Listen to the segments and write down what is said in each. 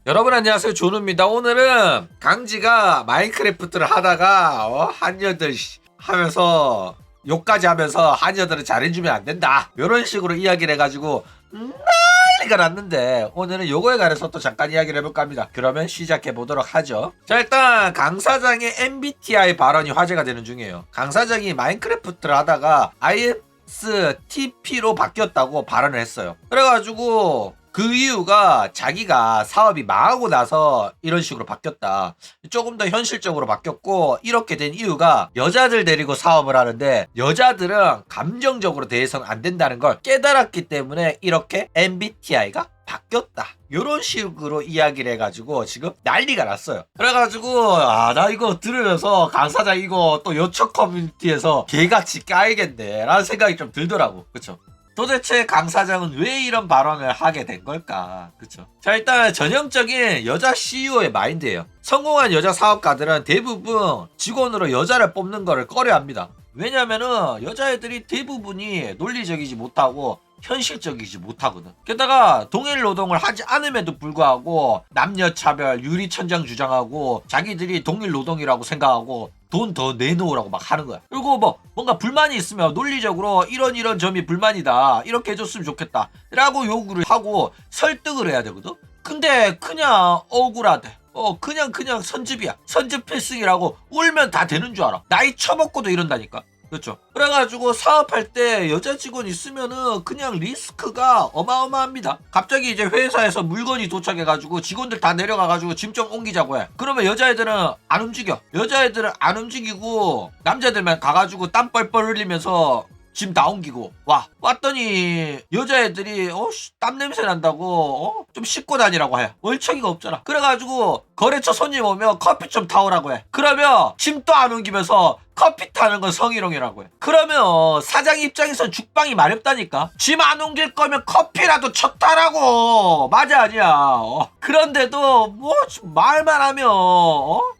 여러분 안녕하세요, 조누입니다. 오늘은 강지가 마인크래프트를 하다가 한여들 하면서 욕까지 하면서 한여들은 잘해주면 안 된다 이런 식으로 이야기를 해가지고 난리가 났는데, 오늘은 요거에 관해서 또 잠깐 이야기를 해볼까 합니다. 그러면 시작해 보도록 하죠. 자, 일단 강 사장의 MBTI 발언이 화제가 되는 중이에요. 강 사장이 마인크래프트를 하다가 ISTP로 바뀌었다고 발언을 했어요. 그래가지고 그 이유가 자기가 사업이 망하고 나서 이런 식으로 바뀌었다, 조금 더 현실적으로 바뀌었고, 이렇게 된 이유가 여자들 데리고 사업을 하는데 여자들은 감정적으로 대해서는 안 된다는 걸 깨달았기 때문에 이렇게 MBTI가 바뀌었다, 요런 식으로 이야기를 해가지고 지금 난리가 났어요. 그래가지고 나 이거 들으면서 강 사장 이거 또 여초 커뮤니티에서 개같이 까이겠네 라는 생각이 좀 들더라고. 그쵸? 도대체 강 사장은 왜 이런 발언을 하게 된 걸까? 그쵸? 자, 일단 전형적인 여자 CEO의 마인드예요. 성공한 여자 사업가들은 대부분 직원으로 여자를 뽑는 거를 꺼려합니다. 왜냐면은 여자애들이 대부분이 논리적이지 못하고 현실적이지 못하거든. 게다가 동일 노동을 하지 않음에도 불구하고 남녀차별, 유리천장 주장하고 자기들이 동일 노동이라고 생각하고 돈 더 내놓으라고 막 하는 거야. 그리고 뭐 뭔가 불만이 있으면 논리적으로 이런 점이 불만이다, 이렇게 해줬으면 좋겠다 라고 요구를 하고 설득을 해야 되거든. 근데 그냥 억울하대, 그냥 선즙이야, 선즙 필승이라고 울면 다 되는 줄 알아. 나이 처먹고도 이런다니까. 그렇죠. 그래가지고 사업할 때 여자 직원 있으면은 그냥 리스크가 어마어마합니다. 갑자기 이제 회사에서 물건이 도착해가지고 직원들 다 내려가가지고 짐 좀 옮기자고 해. 그러면 여자애들은 안 움직여. 여자애들은 안 움직이고 남자들만 가가지고 땀 뻘뻘 흘리면서 짐 다 옮기고 왔더니 여자애들이 땀 냄새 난다고 좀 씻고 다니라고 해. 월척이가 없잖아. 그래가지고 거래처 손님 오면 커피 좀 타오라고 해. 그러면 짐 또 안 옮기면서 커피 타는 건 성희롱이라고 해. 그러면 사장 입장에선 죽방이 마렵다니까. 짐 안 옮길 거면 커피라도 쳤다라고. 맞아 아니야. 그런데도 뭐 말만 하면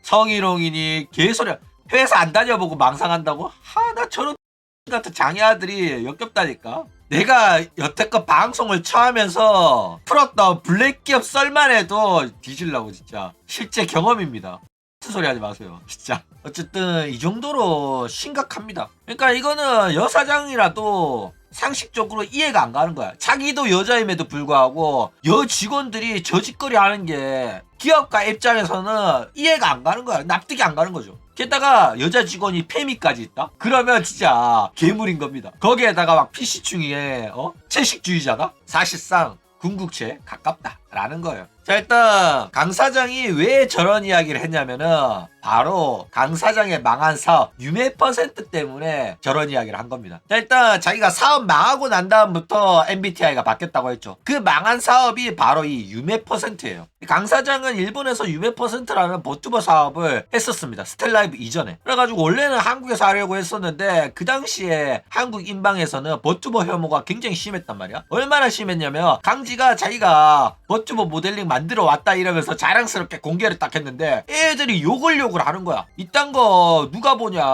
성희롱이니 개소리야. 회사 안 다녀보고 망상한다고? 나 저런 같은 장애아들이 역겹다니까. 내가 여태껏 방송을 처하면서 풀었던 블랙기업 썰만 해도 뒤질라고 진짜. 실제 경험입니다. 무슨 소리 하지 마세요 진짜. 어쨌든 이 정도로 심각합니다. 그러니까 이거는 여사장이라도 상식적으로 이해가 안 가는 거야. 자기도 여자임에도 불구하고 여 직원들이 저 짓거리 하는 게 기업가 입장에서는 이해가 안 가는 거야. 납득이 안 가는 거죠. 게다가 여자 직원이 페미까지 있다? 그러면 진짜 괴물인 겁니다. 거기에다가 막 PC충이에 채식주의자다? 사실상 궁극체에 가깝다라는 거예요. 자, 일단 강 사장이 왜 저런 이야기를 했냐면은 바로 강 사장의 망한 사업 유매 퍼센트 때문에 저런 이야기를 한 겁니다. 자, 일단 자기가 사업 망하고 난 다음부터 MBTI가 바뀌었다고 했죠. 그 망한 사업이 바로 이 유매 퍼센트예요. 강 사장은 일본에서 유매 퍼센트라는 버튜버 사업을 했었습니다. 스텔라이브 이전에. 그래가지고 원래는 한국에서 하려고 했었는데 그 당시에 한국 인방에서는 버튜버 혐오가 굉장히 심했단 말이야. 얼마나 심했냐면 강지가 자기가 버튜버 모델링 만들어 왔다 이러면서 자랑스럽게 공개를 딱 했는데 애들이 욕을 하는 거야. 이딴 거 누가 보냐,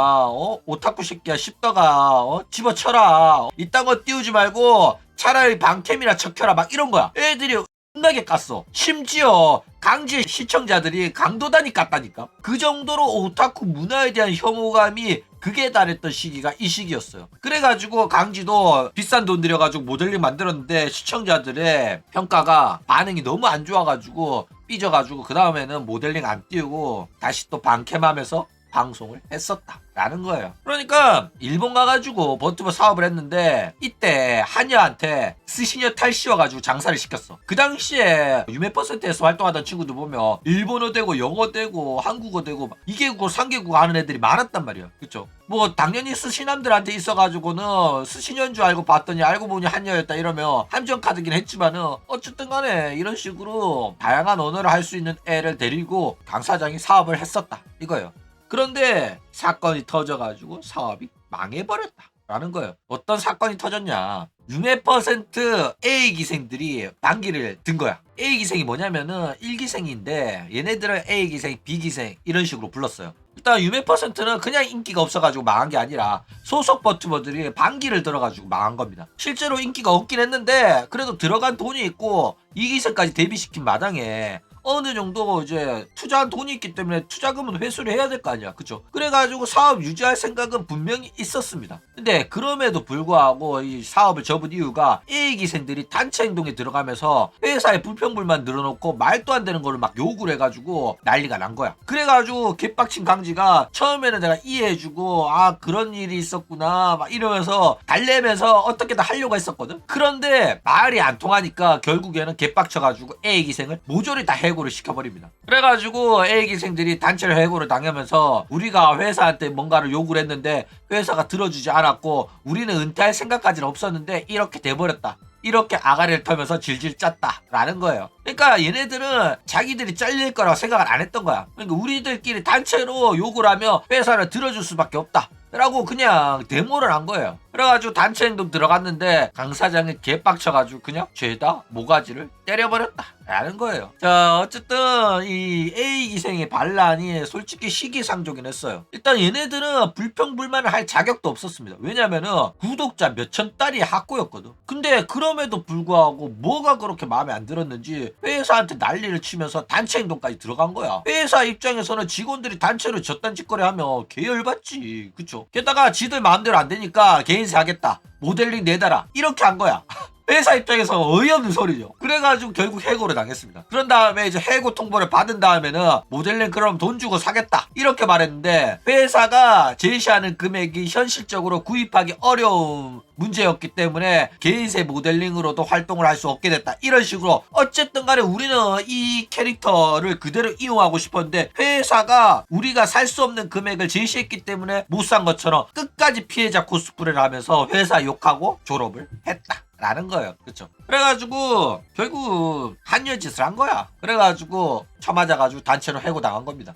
오타쿠 새끼야, 씹다가 집어쳐라, 이딴 거 띄우지 말고 차라리 방캠이나 척혀라, 막 이런 거야. 애들이 끝나게 깠어. 심지어 강지의 시청자들이 강도단이 깠다니까. 그 정도로 오타쿠 문화에 대한 혐오감이 극에 달했던 시기가 이 시기였어요. 그래가지고 강지도 비싼 돈 들여가지고 모델링 만들었는데 시청자들의 평가가 반응이 너무 안 좋아가지고 삐져가지고 그 다음에는 모델링 안 띄우고 다시 또 방캠하면서 방송을 했었다 라는 거예요. 그러니까 일본 가가지고 버튜버 사업을 했는데 이때 한여한테 스시녀 탈씌워가지고 장사를 시켰어. 그 당시에 유메 퍼센트에서 활동하던 친구들 보면 일본어 되고 영어 되고 한국어 되고 2개국 3개국 하는 애들이 많았단 말이야. 그쵸? 뭐 당연히 스시남들한테 있어가지고는 스시녀인 줄 알고 봤더니 알고 보니 한여였다 이러면 함정카드긴 했지만은 어쨌든 간에 이런 식으로 다양한 언어를 할 수 있는 애를 데리고 강 사장이 사업을 했었다 이거예요. 그런데 사건이 터져가지고 사업이 망해버렸다라는 거예요. 어떤 사건이 터졌냐. 유매 퍼센트 A 기생들이 반기를 든 거야. A 기생이 뭐냐면은 1기생인데 얘네들은 A 기생, B 기생 이런 식으로 불렀어요. 일단 유매 퍼센트는 그냥 인기가 없어가지고 망한 게 아니라 소속 버튜버들이 반기를 들어가지고 망한 겁니다. 실제로 인기가 없긴 했는데 그래도 들어간 돈이 있고 2기생까지 데뷔시킨 마당에 어느 정도 이제 투자한 돈이 있기 때문에 투자금은 회수를 해야 될 거 아니야. 그쵸? 그래가지고 사업 유지할 생각은 분명히 있었습니다. 근데 그럼에도 불구하고 이 사업을 접은 이유가 A기생들이 단체 행동에 들어가면서 회사의 불평불만 늘어놓고 말도 안 되는 거를 막 욕을 해가지고 난리가 난 거야. 그래가지고 개빡친 강지가 처음에는 내가 이해해주고 아 그런 일이 있었구나 막 이러면서 달래면서 어떻게든 하려고 했었거든. 그런데 말이 안 통하니까 결국에는 개빡쳐가지고 A기생을 모조리 다 해고를 시켜버립니다. 그래가지고 A기생들이 단체로 해고를 당하면서 우리가 회사한테 뭔가를 요구를 했는데 회사가 들어주지 않았고 우리는 은퇴할 생각까지는 없었는데 이렇게 돼버렸다. 이렇게 아가리를 털면서 질질 짰다라는 거예요. 그러니까 얘네들은 자기들이 잘릴 거라고 생각을 안 했던 거야. 그러니까 우리들끼리 단체로 욕을 하며 회사를 들어줄 수밖에 없다 라고 그냥 데모를 한 거예요. 그래가지고 단체 행동 들어갔는데 강 사장이 개빡쳐가지고 그냥 죄다 모가지를 때려버렸다 라는 거예요. 자 어쨌든 이 A기생의 반란이 솔직히 시기상조긴 했어요. 일단 얘네들은 불평불만을 할 자격도 없었습니다. 왜냐면은 구독자 몇천 달이 학고였거든. 근데 그럼에도 불구하고 뭐가 그렇게 마음에 안 들었는지 회사한테 난리를 치면서 단체 행동까지 들어간 거야. 회사 입장에서는 직원들이 단체로 저딴 짓거리 하면 개열받지. 그쵸? 게다가 지들 마음대로 안 되니까 개인세 하겠다. 모델링 내달아. 이렇게 한 거야. 회사 입장에서 어이없는 소리죠. 그래가지고 결국 해고를 당했습니다. 그런 다음에 이제 해고 통보를 받은 다음에는 모델링 그럼 돈 주고 사겠다 이렇게 말했는데 회사가 제시하는 금액이 현실적으로 구입하기 어려운 문제였기 때문에 개인세 모델링으로도 활동을 할 수 없게 됐다 이런 식으로 어쨌든 간에 우리는 이 캐릭터를 그대로 이용하고 싶었는데 회사가 우리가 살 수 없는 금액을 제시했기 때문에 못 산 것처럼 끝까지 피해자 코스프레를 하면서 회사 욕하고 졸업을 했다 라는 거예요. 그쵸? 그래가지고 결국 한여짓을 한 거야. 그래가지고 쳐맞아가지고 단체로 해고당한 겁니다.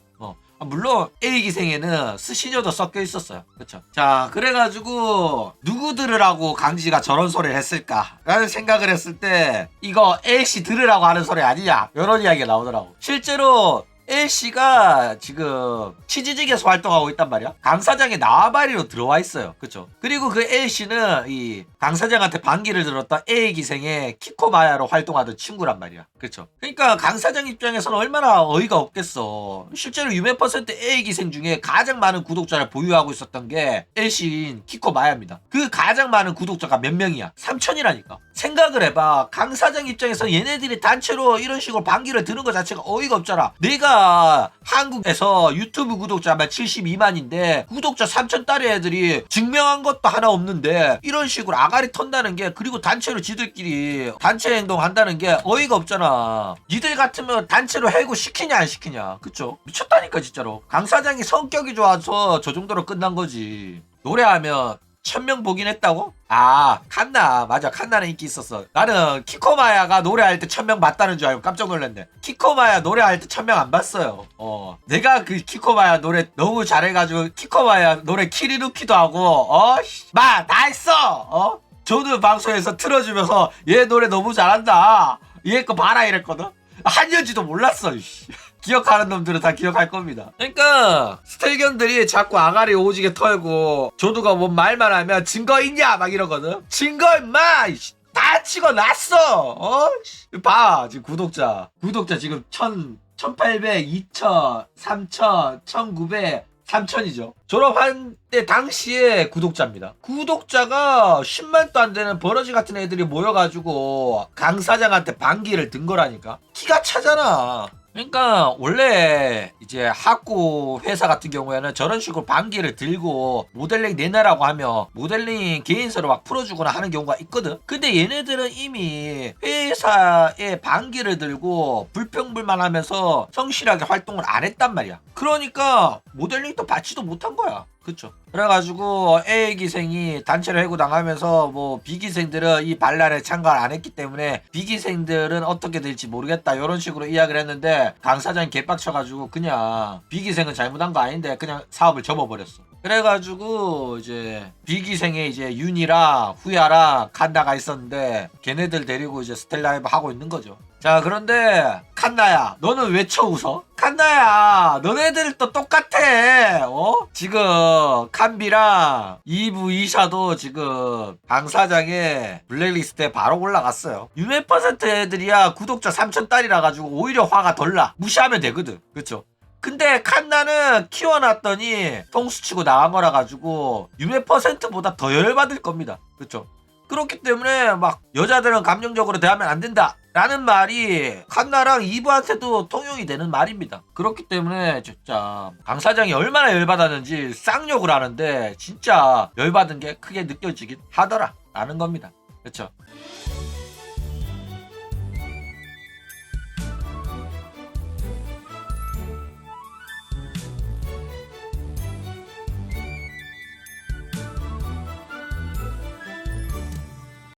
물론 A기생에는 스시녀도 섞여 있었어요. 그쵸? 자 그래가지고 누구 들으라고 강지가 저런 소리를 했을까 라는 생각을 했을 때 이거 A씨 들으라고 하는 소리 아니냐 이런 이야기가 나오더라고. 실제로 L씨가 지금 치지직에서 활동하고 있단 말이야. 강 사장의縄張리로 들어와 있어요. 그쵸? 그리고 그 L씨는 이 강 사장한테 반기를 들었던 A기생의 키코마야로 활동하던 친구란 말이야. 그쵸? 그러니까 강 사장 입장에서는 얼마나 어이가 없겠어. 실제로 유명 퍼센트 A기생 중에 가장 많은 구독자를 보유하고 있었던 게 L씨인 키코마야입니다. 그 가장 많은 구독자가 몇 명이야? 3천이라니까. 생각을 해봐. 강 사장 입장에서 얘네들이 단체로 이런 식으로 반기를 드는 것 자체가 어이가 없잖아. 내가 한국에서 유튜브 구독자만 72만인데 구독자 3천달의 애들이 증명한 것도 하나 없는데 이런 식으로 아가리 턴다는 게 그리고 단체로 지들끼리 단체 행동한다는 게 어이가 없잖아. 니들 같으면 단체로 해고 시키냐 안 시키냐. 그쵸? 미쳤다니까 진짜로. 강 사장이 성격이 좋아서 저 정도로 끝난 거지. 노래하면 1000명 보긴 했다고? 아 칸나 맞아. 칸나는 인기 있었어. 나는 키코마야가 노래할 때 1000명 봤다는 줄 알고 깜짝 놀랐네. 키코마야 노래할 때 1000명 안 봤어요. 내가 그 키코마야 노래 너무 잘해가지고 키코마야 노래 키리누키도 하고 마 다 했어. 저도 방송에서 틀어주면서 얘 노래 너무 잘한다 얘 거 봐라 이랬거든. 한여지도 몰랐어. 기억하는 놈들은 다 기억할 겁니다. 그러니까 스텔견들이 자꾸 아가리 오지게 털고 조두가 뭐 말만 하면 증거 있냐 막 이러거든. 증거 임마 다 치고 났어. 봐 지금 구독자 지금 1800 2000 3000 1900 3000이죠. 졸업한 때 당시에 구독자입니다. 구독자가 10만도 안 되는 버러지 같은 애들이 모여가지고 강 사장한테 반기를 든 거라니까. 기가 차잖아. 그러니까 원래 이제 학구 회사 같은 경우에는 저런 식으로 반기를 들고 모델링 내놔라고 하면 모델링 개인서로 막 풀어주거나 하는 경우가 있거든. 근데 얘네들은 이미 회사에 반기를 들고 불평불만하면서 성실하게 활동을 안 했단 말이야. 그러니까 모델링도 받지도 못한 거야. 그쵸? 그래가지고 A기생이 단체로 해고당하면서 뭐 B기생들은 이 반란에 참가를 안 했기 때문에 B기생들은 어떻게 될지 모르겠다 이런 식으로 이야기를 했는데 강 사장이 개빡쳐가지고 그냥 B기생은 잘못한 거 아닌데 그냥 사업을 접어버렸어. 그래가지고 이제 B기생에 이제 윤이랑 후야랑 칸다가 있었는데 걔네들 데리고 이제 스텔라이브 하고 있는 거죠. 자, 그런데 칸나야, 너는 왜 쳐 웃어? 칸나야, 너네들 또 똑같아. 지금 칸비랑 이브 이샤도 지금 강 사장의 블랙리스트에 바로 올라갔어요. 유메 퍼센트 애들이야 구독자 3,000달이라 가지고 오히려 화가 덜 나. 무시하면 되거든. 그쵸? 근데 칸나는 키워놨더니 통수 치고 나간 거라 가지고 유메 퍼센트보다 더 열받을 겁니다. 그쵸? 그렇기 때문에 막 여자들은 감정적으로 대하면 안 된다 라는 말이 칸나랑 이브한테도 통용이 되는 말입니다. 그렇기 때문에 진짜 강 사장이 얼마나 열받았는지 쌍욕을 하는데 진짜 열받은 게 크게 느껴지긴 하더라 라는 겁니다. 그쵸?